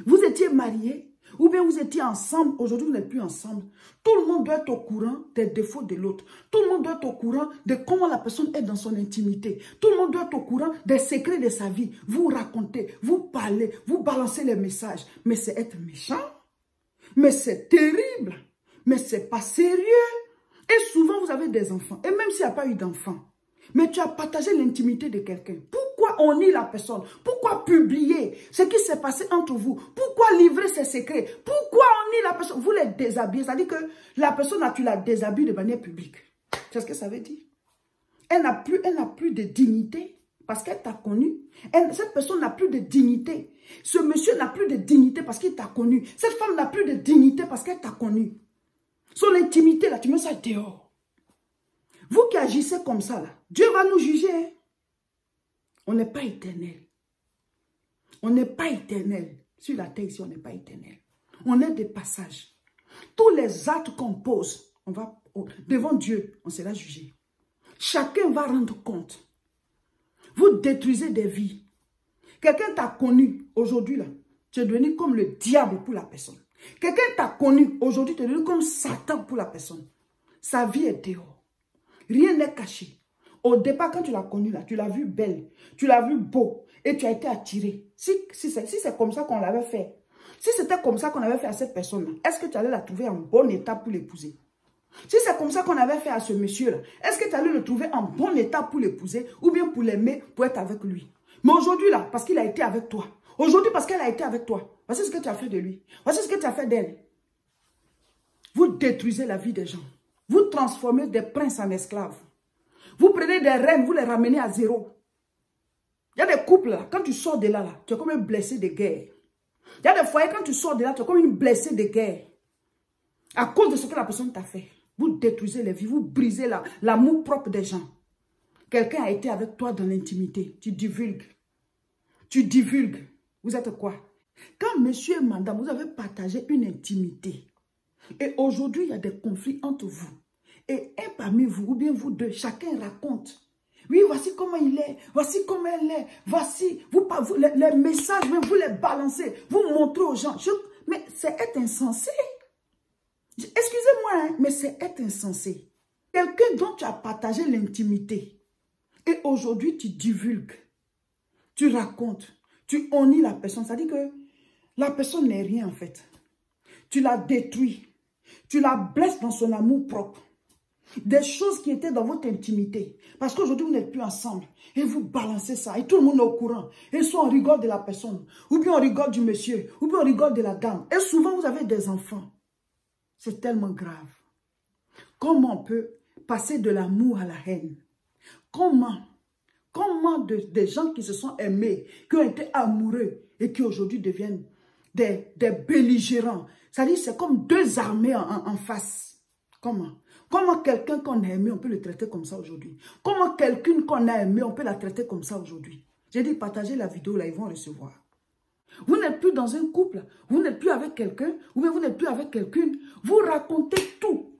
Vous étiez mariés, ou bien vous étiez ensemble, aujourd'hui vous n'êtes plus ensemble. Tout le monde doit être au courant des défauts de l'autre. Tout le monde doit être au courant de comment la personne est dans son intimité. Tout le monde doit être au courant des secrets de sa vie. Vous racontez, vous parlez, vous balancez les messages. Mais c'est être méchant. Mais c'est terrible. Mais c'est pas sérieux. Et souvent vous avez des enfants. Et même s'il n'y a pas eu d'enfants, mais tu as partagé l'intimité de quelqu'un. Pourquoi on nie la personne? Pourquoi publier ce qui s'est passé entre vous? Pourquoi livrer ses secrets? Pourquoi on nie la personne? Vous les déshabillez. Ça veut dire que la personne, tu la déshabilles de manière publique. C'est ce que ça veut dire. Elle n'a plus de dignité parce qu'elle t'a connu. Cette personne n'a plus de dignité. Ce monsieur n'a plus de dignité parce qu'il t'a connu. Cette femme n'a plus de dignité parce qu'elle t'a connu. Son intimité, là, tu mets ça dehors. Vous qui agissez comme ça, là, Dieu va nous juger. Hein? On n'est pas éternel. On n'est pas éternel. Sur la terre ici, on n'est pas éternel. On est des passages. Tous les actes qu'on pose, devant Dieu, on sera jugé. Chacun va rendre compte. Vous détruisez des vies. Quelqu'un t'a connu aujourd'hui, là. Tu es devenu comme le diable pour la personne. Quelqu'un t'a connu aujourd'hui, tu es devenu comme Satan pour la personne. Sa vie est dehors. Rien n'est caché. Au départ, quand tu l'as connu, là, tu l'as vu belle, tu l'as vu beau et tu as été attiré. Si c'est comme ça qu'on l'avait fait, si c'était comme ça qu'on avait fait à cette personne-là, est-ce que tu allais la trouver en bon état pour l'épouser? Si c'est comme ça qu'on avait fait à ce monsieur-là, est-ce que tu allais le trouver en bon état pour l'épouser ou bien pour l'aimer, pour être avec lui? Mais aujourd'hui, là, parce qu'il a été avec toi, aujourd'hui, parce qu'elle a été avec toi, voici ce que tu as fait de lui, voici ce que tu as fait d'elle. Vous détruisez la vie des gens. Vous transformez des princes en esclaves. Vous prenez des reines, vous les ramenez à zéro. Il y a des couples, là, quand tu sors de là, tu es comme un blessé de guerre. Il y a des foyers, quand tu sors de là, tu es comme une blessée de guerre. À cause de ce que la personne t'a fait. Vous détruisez les vies, vous brisez l'amour propre des gens. Quelqu'un a été avec toi dans l'intimité. Tu divulgues. Tu divulgues. Vous êtes quoi? Quand monsieur et madame, vous avez partagé une intimité, et aujourd'hui, il y a des conflits entre vous. Et un parmi vous, ou bien vous deux, chacun raconte. Oui, voici comment il est, voici comment elle est, voici, les messages, même vous les balancez, vous montrez aux gens. Mais c'est être insensé. Excusez-moi, hein, mais c'est être insensé. Quelqu'un dont tu as partagé l'intimité, et aujourd'hui tu divulgues, tu racontes, tu honnis la personne. Ça dit que la personne n'est rien en fait. Tu la détruis. Tu la blesses dans son amour propre. Des choses qui étaient dans votre intimité. Parce qu'aujourd'hui, vous n'êtes plus ensemble. Et vous balancez ça. Et tout le monde est au courant. Et soit on rigole de la personne. Ou bien on rigole du monsieur. Ou bien on rigole de la dame. Et souvent, vous avez des enfants. C'est tellement grave. Comment on peut passer de l'amour à la haine? Comment des gens qui se sont aimés, qui ont été amoureux et qui aujourd'hui deviennent des belligérants. C'est-à-dire, c'est comme deux armées en face. Comment quelqu'un qu'on a aimé, on peut le traiter comme ça aujourd'hui? Comment quelqu'un qu'on a aimé, on peut la traiter comme ça aujourd'hui? J'ai dit, partagez la vidéo, là, ils vont recevoir. Vous n'êtes plus dans un couple, vous n'êtes plus avec quelqu'un, ou bien vous n'êtes plus avec quelqu'une. Vous racontez tout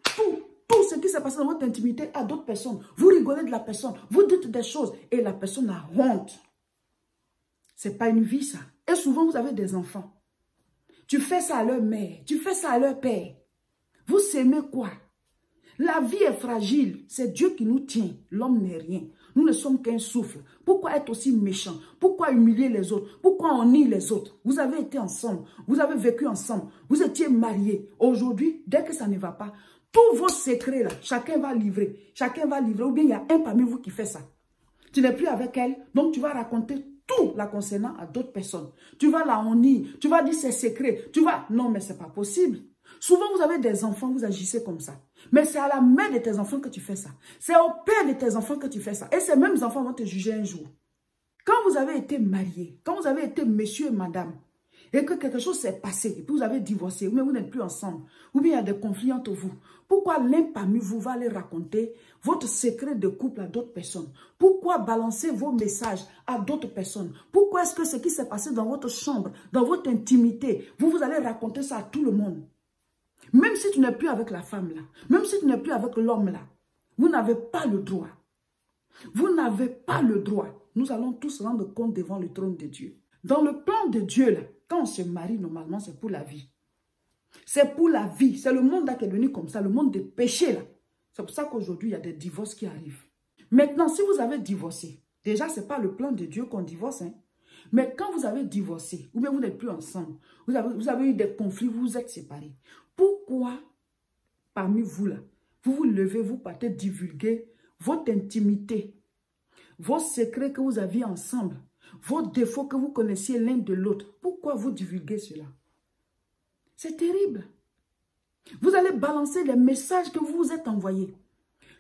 ce qui s'est passé dans votre intimité à d'autres personnes. Vous rigolez de la personne, vous dites des choses, et la personne a honte. Ce n'est pas une vie, ça. Et souvent, vous avez des enfants. Tu fais ça à leur mère, tu fais ça à leur père. Vous s'aimez quoi? La vie est fragile, c'est Dieu qui nous tient. L'homme n'est rien. Nous ne sommes qu'un souffle. Pourquoi être aussi méchant? Pourquoi humilier les autres? Pourquoi on nie les autres? Vous avez été ensemble, vous avez vécu ensemble, vous étiez mariés. Aujourd'hui, dès que ça ne va pas, tous vos secrets là, chacun va livrer. Chacun va livrer. Ou bien il y a un parmi vous qui fait ça. Tu n'es plus avec elle, donc tu vas raconter tout la concernant à d'autres personnes. Tu vas la honir, tu vas dire ses secrets. Non, mais ce n'est pas possible. Souvent, vous avez des enfants, vous agissez comme ça. Mais c'est à la mère de tes enfants que tu fais ça. C'est au père de tes enfants que tu fais ça. Et ces mêmes enfants vont te juger un jour. Quand vous avez été mariés, quand vous avez été monsieur et madame, et que quelque chose s'est passé, et puis vous avez divorcé, ou bien vous n'êtes plus ensemble, ou bien il y a des conflits entre vous, pourquoi l'un parmi vous va aller raconter votre secret de couple à d'autres personnes? Pourquoi balancer vos messages à d'autres personnes? Pourquoi est-ce que ce qui s'est passé dans votre chambre, dans votre intimité, vous allez raconter ça à tout le monde? Même si tu n'es plus avec la femme là, même si tu n'es plus avec l'homme là, vous n'avez pas le droit. Vous n'avez pas le droit. Nous allons tous rendre compte devant le trône de Dieu. Dans le plan de Dieu là, quand on se marie, normalement, c'est pour la vie. C'est pour la vie. C'est le monde là qui est devenu comme ça, le monde des péchés là. C'est pour ça qu'aujourd'hui, il y a des divorces qui arrivent. Maintenant, si vous avez divorcé, déjà, ce n'est pas le plan de Dieu qu'on divorce. Hein. Mais quand vous avez divorcé, ou bien vous n'êtes plus ensemble, vous avez eu des conflits, vous vous êtes séparés. Pourquoi, parmi vous là, vous vous levez, vous partez divulguer votre intimité, vos secrets que vous aviez ensemble, vos défauts que vous connaissiez l'un de l'autre? Pourquoi vous divulguez cela? C'est terrible. Vous allez balancer les messages que vous vous êtes envoyés.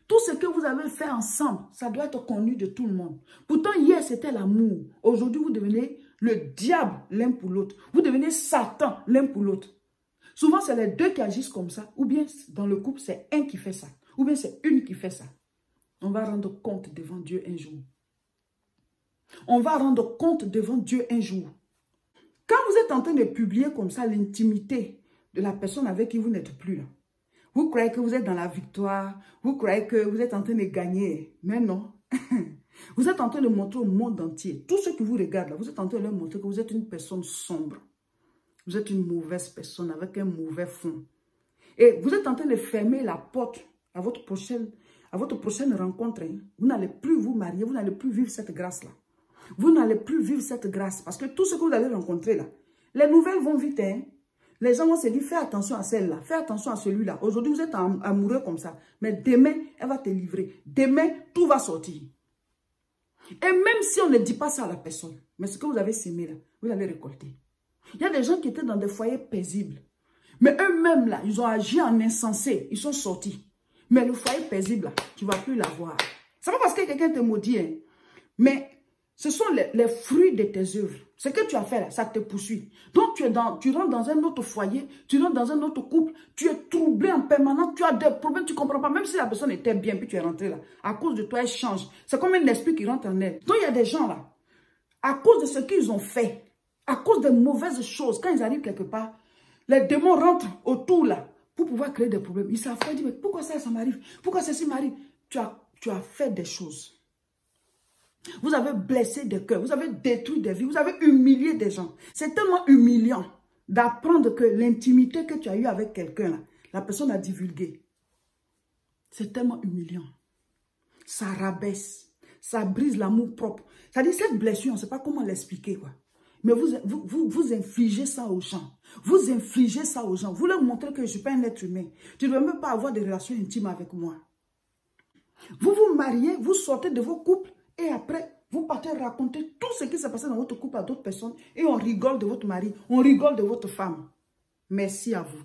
Tout ce que vous avez fait ensemble, ça doit être connu de tout le monde. Pourtant, hier, c'était l'amour. Aujourd'hui, vous devenez le diable l'un pour l'autre. Vous devenez Satan l'un pour l'autre. Souvent, c'est les deux qui agissent comme ça. Ou bien, dans le couple, c'est un qui fait ça. Ou bien, c'est une qui fait ça. On va rendre compte devant Dieu un jour. On va rendre compte devant Dieu un jour. Quand vous êtes en train de publier comme ça l'intimité de la personne avec qui vous n'êtes plus là, vous croyez que vous êtes dans la victoire, vous croyez que vous êtes en train de gagner. Mais non. Vous êtes en train de montrer au monde entier, tous ceux qui vous regardent là, vous êtes en train de leur montrer que vous êtes une personne sombre. Vous êtes une mauvaise personne avec un mauvais fond. Et vous êtes en train de fermer la porte à votre prochaine rencontre. Hein. Vous n'allez plus vous marier, vous n'allez plus vivre cette grâce-là. Vous n'allez plus vivre cette grâce parce que tout ce que vous allez rencontrer là, les nouvelles vont vite. Hein. Les gens vont se dire, fais attention à celle-là, fais attention à celui-là. Aujourd'hui, vous êtes amoureux comme ça. Mais demain, elle va te livrer. Demain, tout va sortir. Et même si on ne dit pas ça à la personne, mais ce que vous avez sémé là, vous allez récolter. Il y a des gens qui étaient dans des foyers paisibles. Mais eux-mêmes là, ils ont agi en insensé. Ils sont sortis. Mais le foyer paisible là, tu ne vas plus l'avoir. C'est pas parce que quelqu'un te maudit. Hein. Mais ce sont les fruits de tes œuvres. Ce que tu as fait là, ça te poursuit. Donc tu rentres dans un autre foyer, tu rentres dans un autre couple, tu es troublé en permanence, tu as des problèmes, tu ne comprends pas. Même si la personne était bien, puis tu es rentré là, à cause de toi, elle change. C'est comme un esprit qui rentre en elle. Donc il y a des gens là, à cause de ce qu'ils ont fait, à cause de mauvaises choses, quand ils arrivent quelque part, les démons rentrent autour là, pour pouvoir créer des problèmes. Ils savent pas dire, mais pourquoi ça m'arrive? Pourquoi ceci m'arrive? Tu as fait des choses. Vous avez blessé des cœurs, vous avez détruit des vies, vous avez humilié des gens. C'est tellement humiliant d'apprendre que l'intimité que tu as eue avec quelqu'un, la personne a divulgué. C'est tellement humiliant. Ça rabaisse, ça brise l'amour propre. C'est-à-dire cette blessure, on ne sait pas comment l'expliquer, quoi. Mais vous infligez ça aux gens. Vous infligez ça aux gens. Vous leur montrez que je ne suis pas un être humain. Tu ne veux même pas avoir de relations intimes avec moi. Vous vous mariez, vous sortez de vos couples. Et après, vous partez raconter tout ce qui s'est passé dans votre couple à d'autres personnes. Et on rigole de votre mari, on rigole de votre femme. Merci à vous.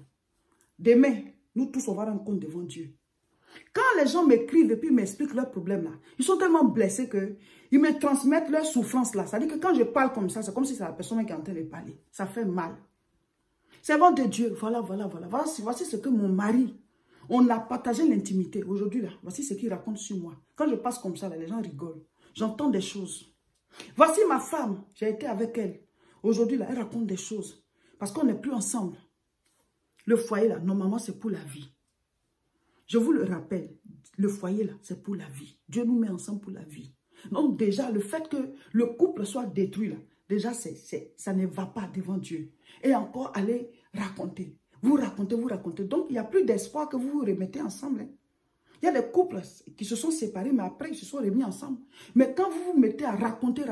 Demain, nous tous, on va rendre compte devant Dieu. Quand les gens m'écrivent et puis m'expliquent leurs problèmes là, ils sont tellement blessés qu'ils me transmettent leur souffrance là. Ça veut dire que quand je parle comme ça, c'est comme si c'est la personne qui est en train de parler. Ça fait mal. Servant de Dieu, voilà. Voici ce que mon mari, on a partagé l'intimité. Aujourd'hui là, voici ce qu'il raconte sur moi. Quand je passe comme ça, là, les gens rigolent. J'entends des choses. Voici ma femme, j'ai été avec elle. Aujourd'hui, là, elle raconte des choses. Parce qu'on n'est plus ensemble. Le foyer, là, normalement, c'est pour la vie. Je vous le rappelle, le foyer, là, c'est pour la vie. Dieu nous met ensemble pour la vie. Donc, déjà, le fait que le couple soit détruit, là, déjà, ça ne va pas devant Dieu. Et encore, allez raconter. Vous racontez. Donc, il n'y a plus d'espoir que vous vous remettez ensemble. Hein. Il y a des couples qui se sont séparés, mais après, ils se sont remis ensemble. Mais quand vous vous mettez à raconter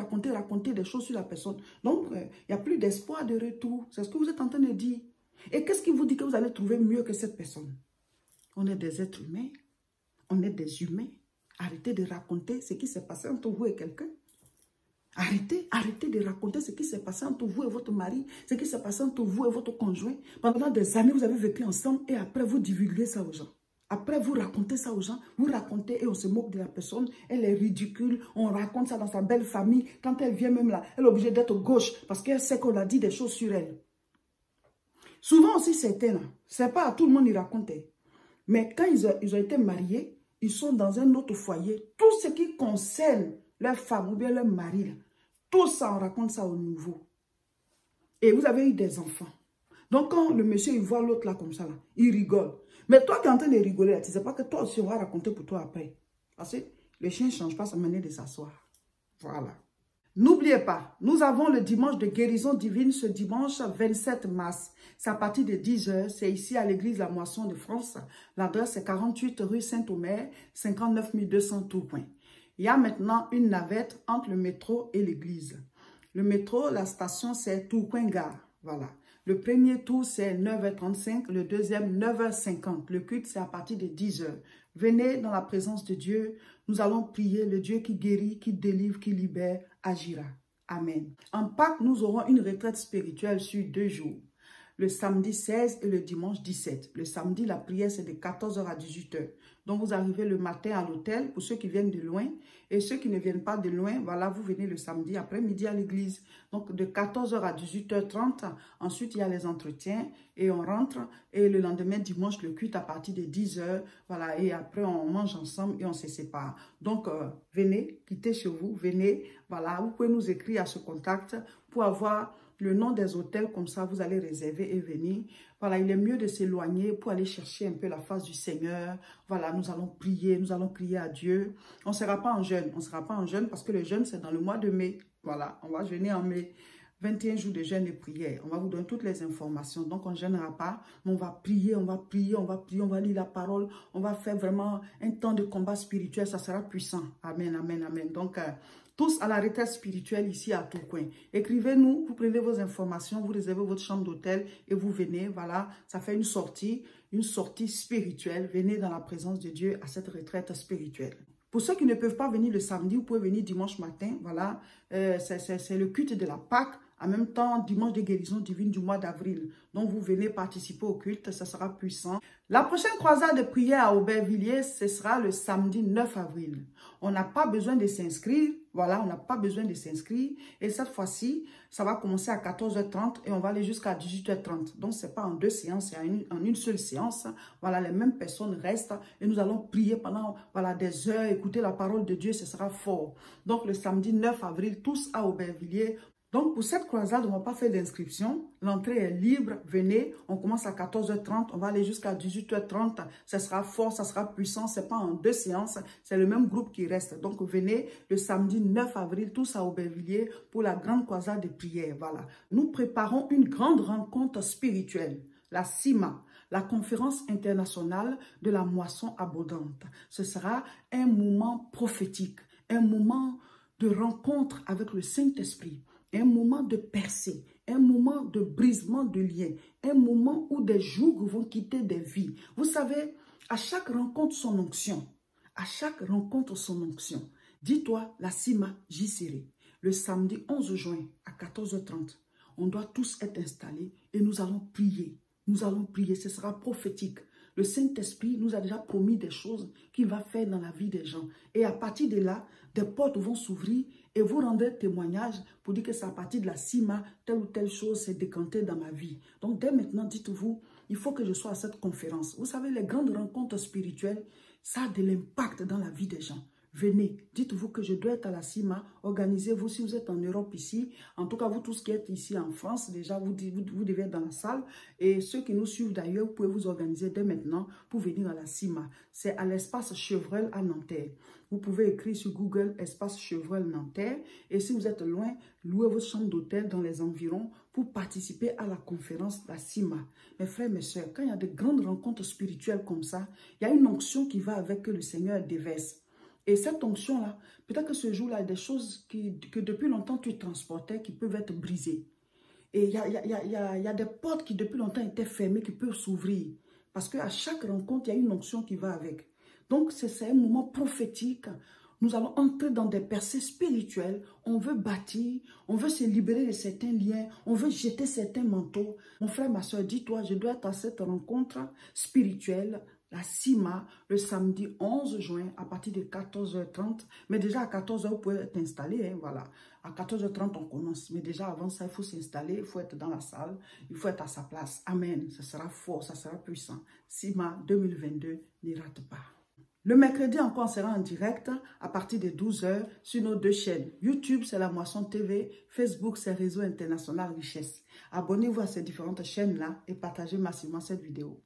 des choses sur la personne, donc, il n'y a plus d'espoir de retour. C'est ce que vous êtes en train de dire. Et qu'est-ce qui vous dit que vous allez trouver mieux que cette personne? On est des êtres humains. On est des humains. Arrêtez de raconter ce qui s'est passé entre vous et quelqu'un. Arrêtez de raconter ce qui s'est passé entre vous et votre mari, ce qui s'est passé entre vous et votre conjoint. Pendant des années, vous avez vécu ensemble et après, vous divulguez ça aux gens. Après, vous racontez ça aux gens, vous racontez et on se moque de la personne, elle est ridicule, on raconte ça dans sa belle famille. Quand elle vient même là, elle est obligée d'être gauche parce qu'elle sait qu'on a dit des choses sur elle. Souvent aussi, certains, c'est pas à tout le monde ils racontaient. Mais quand ils ont été mariés, ils sont dans un autre foyer. Tout ce qui concerne leur femme ou bien leur mari, là, tout ça, on raconte ça au nouveau. Et vous avez eu des enfants. Donc, quand le monsieur il voit l'autre là comme ça, là, il rigole. Mais toi qui es en train de rigoler, là, tu ne sais pas que toi aussi, on va raconter pour toi après. Parce que le chien ne change pas sa manière de s'asseoir. Voilà. N'oubliez pas, nous avons le dimanche de guérison divine ce dimanche 27 mars. C'est à partir de 10 h. C'est ici à l'église La Moisson de France. L'adresse est 48 rue Saint-Omer, 59 200 Tourcoing. Il y a maintenant une navette entre le métro et l'église. Le métro, la station, c'est Tourcoing-Gare. Voilà. Le premier tour, c'est 9h35. Le deuxième, 9h50. Le culte, c'est à partir de 10 h. Venez dans la présence de Dieu. Nous allons prier. Le Dieu qui guérit, qui délivre, qui libère, agira. Amen. En Pâques, nous aurons une retraite spirituelle sur 2 jours. Le samedi 16 et le dimanche 17. Le samedi, la prière, c'est de 14 h à 18 h. Donc, vous arrivez le matin à l'hôtel pour ceux qui viennent de loin. Et ceux qui ne viennent pas de loin, voilà, vous venez le samedi après-midi à l'église. Donc, de 14 h à 18 h 30. Ensuite, il y a les entretiens et on rentre. Et le lendemain, dimanche, le culte à partir de 10 h. Voilà, et après, on mange ensemble et on se sépare. Donc, venez, quittez chez vous, venez. Voilà, vous pouvez nous écrire à ce contact pour avoir le nom des hôtels, comme ça, vous allez réserver et venir. Voilà, il est mieux de s'éloigner pour aller chercher un peu la face du Seigneur. Voilà, nous allons prier, nous allons crier à Dieu. On ne sera pas en jeûne, on ne sera pas en jeûne parce que le jeûne, c'est dans le mois de mai. Voilà, on va jeûner en mai. 21 jours de jeûne et prière. On va vous donner toutes les informations. Donc, on ne gênera pas, mais on va prier, on va prier, on va prier, on va lire la parole. On va faire vraiment un temps de combat spirituel. Ça sera puissant. Amen, amen, amen. Donc, tous à la retraite spirituelle ici à Tourcoing. Écrivez-nous, vous prenez vos informations, vous réservez votre chambre d'hôtel et vous venez. Voilà, ça fait une sortie spirituelle. Venez dans la présence de Dieu à cette retraite spirituelle. Pour ceux qui ne peuvent pas venir le samedi, vous pouvez venir dimanche matin. Voilà, c'est le culte de la Pâque. En même temps, dimanche de guérison divine du mois d'avril. Donc, vous venez participer au culte, ça sera puissant. La prochaine croisade de prière à Aubervilliers, ce sera le samedi 9 avril. On n'a pas besoin de s'inscrire. Voilà, on n'a pas besoin de s'inscrire. Et cette fois-ci, ça va commencer à 14 h 30 et on va aller jusqu'à 18 h 30. Donc, ce n'est pas en 2 séances, c'est en une seule séance. Voilà, les mêmes personnes restent et nous allons prier pendant des heures, écouter la parole de Dieu, ce sera fort. Donc, le samedi 9 avril, tous à Aubervilliers. Donc, pour cette croisade, on ne va pas faire d'inscription. L'entrée est libre. Venez. On commence à 14 h 30. On va aller jusqu'à 18 h 30. Ça sera fort, ça sera puissant. Ce n'est pas en 2 séances. C'est le même groupe qui reste. Donc, venez le samedi 9 avril, tous à Aubervilliers, pour la grande croisade de prière. Voilà. Nous préparons une grande rencontre spirituelle. La CIMA, la conférence internationale de la moisson abondante. Ce sera un moment prophétique, un moment de rencontre avec le Saint-Esprit. Un moment de percée, un moment de brisement de liens, un moment où des jougs vont quitter des vies. Vous savez, à chaque rencontre, son onction. À chaque rencontre, son onction. Dis-toi, la CIMA, j'y serai. Le samedi 11 juin à 14 h 30, on doit tous être installés et nous allons prier. Nous allons prier, ce sera prophétique. Le Saint-Esprit nous a déjà promis des choses qu'il va faire dans la vie des gens. Et à partir de là, des portes vont s'ouvrir et vous rendrez témoignage pour dire que c'est à partir de la CIMA, telle ou telle chose s'est décantée dans ma vie. Donc dès maintenant, dites-vous, il faut que je sois à cette conférence. Vous savez, les grandes rencontres spirituelles, ça a de l'impact dans la vie des gens. Venez, dites-vous que je dois être à la CIMA, organisez-vous si vous êtes en Europe ici. En tout cas, vous tous qui êtes ici en France, déjà, vous devez être dans la salle. Et ceux qui nous suivent d'ailleurs, vous pouvez vous organiser dès maintenant pour venir à la CIMA. C'est à l'espace Chevreul à Nanterre. Vous pouvez écrire sur Google espace Chevreul Nanterre. Et si vous êtes loin, louez votre chambre d'hôtel dans les environs pour participer à la conférence de la CIMA. Mes frères, mes soeurs, quand il y a de grandes rencontres spirituelles comme ça, il y a une onction qui va avec que le Seigneur déverse. Et cette onction-là, peut-être que ce jour-là, il y a des choses que depuis longtemps tu transportais qui peuvent être brisées. Et il y a des portes qui depuis longtemps étaient fermées qui peuvent s'ouvrir. Parce qu'à chaque rencontre, il y a une onction qui va avec. Donc, c'est un moment prophétique. Nous allons entrer dans des percées spirituelles. On veut bâtir, on veut se libérer de certains liens, on veut jeter certains manteaux. Mon frère, ma soeur, dis-toi, je dois être à cette rencontre spirituelle, la CIMA, le samedi 11 juin à partir de 14 h 30. Mais déjà à 14 h, vous pouvez être installé. Hein, voilà. À 14 h 30, on commence. Mais déjà avant ça, il faut s'installer, il faut être dans la salle, il faut être à sa place. Amen. Ça sera fort, ça sera puissant. CIMA 2022, n'y rate pas. Le mercredi encore, on sera en direct à partir de 12 h sur nos 2 chaînes. YouTube, c'est La Moisson TV. Facebook, c'est Réseau International Richesse. Abonnez-vous à ces différentes chaînes-là et partagez massivement cette vidéo.